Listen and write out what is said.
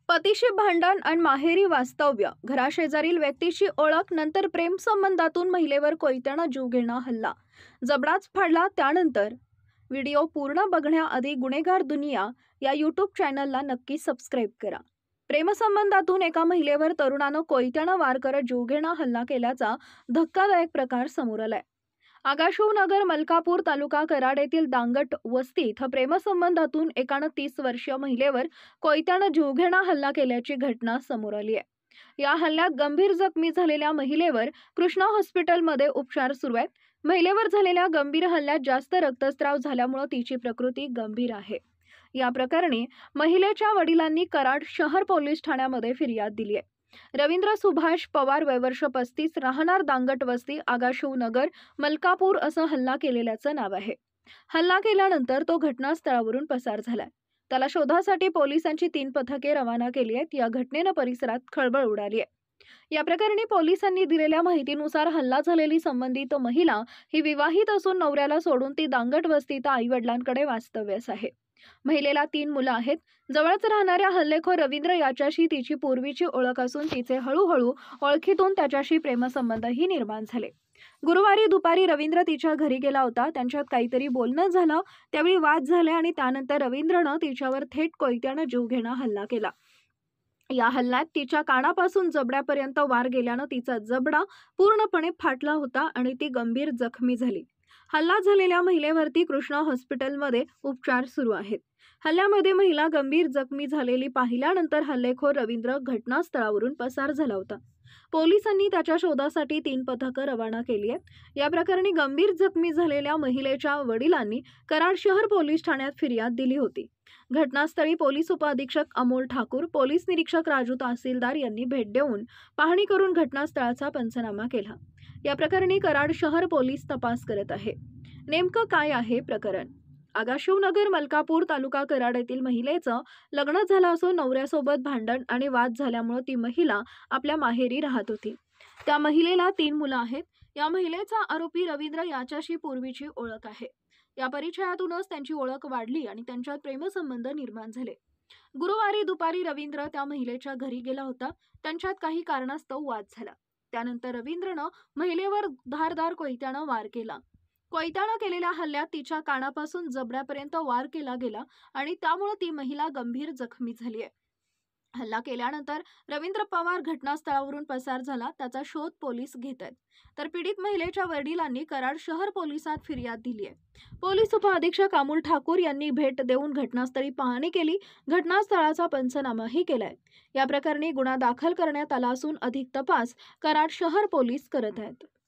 पतीशी भांडण आणि माहेरी वास्तव्य, घराशेजारील व्यक्तीची ओळख, नंतर प्रेम संबंधातून महिलेवर कोयत्यानं जीव घेणं हल्ला, जबडाच फाडला. त्यानंतर व्हिडिओ पूर्ण बघण्याआधी गुन्हेगार दुनिया या यूट्यूब चॅनलला नक्की सबस्क्राईब करा. प्रेमसंबंधातून एका महिलेवर तरुणानं कोयत्यानं वार करत जीवघेणा हल्ला केल्याचा धक्कादायक प्रकार समोर आलाय. आगाशिवनगर मलकापूर तालुका कराड येथील दांगट वस्ती इथं प्रेमसंबंधातून एकानं 30 वर्षीय महिलेवर कोयत्यानं जीवघेणा हल्ला केल्याची घटना समोर आली आहे. या हल्ल्यात गंभीर जखमी झालेल्या महिलेवर कृष्णा हॉस्पिटलमध्ये उपचार सुरू आहेत. महिलेवर झालेल्या गंभीर हल्ल्यात जास्त रक्तस्राव झाल्यामुळे तिची प्रकृती गंभीर आहे. या प्रकरणी महिलेच्या वडिलांनी कराड शहर पोलीस ठाण्यामध्ये फिर्याद दिली आहे. रवींद्र सुभाष पवार, वय वर्ष 35, राहणार दांगट वस्ती, आगाशिवनगर, मलकापूर असं हल्ला केलेल्याचं नाव आहे. हल्ला केल्यानंतर तो घटनास्थळावरून पसार झालाय. त्याला शोधासाठी पोलिसांची 3 पथके रवाना केली आहेत. या घटनेनं परिसरात खळबळ उडाली आहे. या प्रकरणी पोलिसांनी दिलेल्या माहितीनुसार हल्ला झालेली संबंधित महिला ही विवाहित असून नवऱ्याला सोडून ती दांगट वस्तीत आई-वडिलांकडे वास्तव्यास आहे. महिलेला 3 मुलं आहेत. जवळच राहणाऱ्या हल्लेखोर रवींद्र याच्याशी तिची पूर्वीची ओळख असून तिचे हळूहळू ओळखीतून त्याच्याशी प्रेमसंबंधही निर्माण झाले. गुरुवारी दुपारी रवींद्र तिच्या घरी गेला होता. त्यांच्यात काहीतरी बोलणं झालं. त्यावेळी वाद झाले आणि त्यानंतर रवींद्रनं तिच्यावर थेट कोयत्यानं जीवघेणा हल्ला केला. या हल्ल्यात तिच्या कानापासून जबड्यापर्यंत वार गेल्यानं तिचा जबडा पूर्णपणे फाटला होता आणि ती गंभीर जखमी झाली. हल्ला झालेल्या महिलेवरती कृष्णा हॉस्पिटलमध्ये उपचार सुरू आहेत. हल्ल्यामध्ये महिला गंभीर जखमी झालेली पाहिल्यानंतर हल्लेखोर रवींद्र घटनास्थळावरून पसार झाला होता. पोलिसांनी त्याच्या शोधासाठी 3 पथकं रवाना केली आहेत. या प्रकरणी गंभीर जखमी झालेल्या महिलेच्या वडिलांनी कराड शहर पोलीस ठाण्यात फिर्याद दिली होती. घटनास्थळी पोलीस उपअधीक्षक अमोल ठाकूर, पोलीस निरीक्षक राजू तहसीलदार यांनी भेट देऊन पाहणी करून घटनास्थळाचा पंचनामा केला. या प्रकरणी कराड शहर पोलीस तपास करत आहे. नेमकं काय आहे प्रकरण? आगाशिवनगर मलकापूर तालुका कराड येथील महिलेचं लग्न झालं असून नवऱ्यासोबत भांडण आणि वाद झाल्यामुळे ती महिला आपल्या माहेरी राहत होती. त्या महिलेला 3 मुलं आहेत. या महिलेचा आरोपी रवींद्र याच्याशी पूर्वीची ओळख आहे. या परिचयातूनच त्यांची ओळख वाढली आणि त्यांच्यात प्रेमसंबंध निर्माण झाले. गुरुवारी दुपारी रवींद्र त्या महिलेच्या घरी गेला होता. त्यांच्यात काही कारणास्तव वाद झाला. त्यानंतर रवींद्रनं महिलेवर धारदार कोयत्यानं वार केला. कोयत्यानं केलेल्या हल्ल्यात तिच्या कानापासून जबड्यापर्यंत वार केला गेला आणि त्यामुळे ती महिला गंभीर जखमी झाली आहे. हल्ला केल्यानंतर रवींद्र पवार घटनास्थळावरून पसार झाला. त्याचा शोध पोलीस घेत आहेत. तर पीडित महिलेच्या वडिलांनी कराड शहर पोलिसात फिर्याद दिली आहे. पोलीस उपअधीक्षक अमोल ठाकूर यांनी भेट देऊन घटनास्थळी पाहणी केली. घटनास्थळाचा पंचनामाही केलाय. या प्रकरणी गुन्हा दाखल करण्यात आला असून अधिक तपास कराड शहर पोलीस करत आहेत.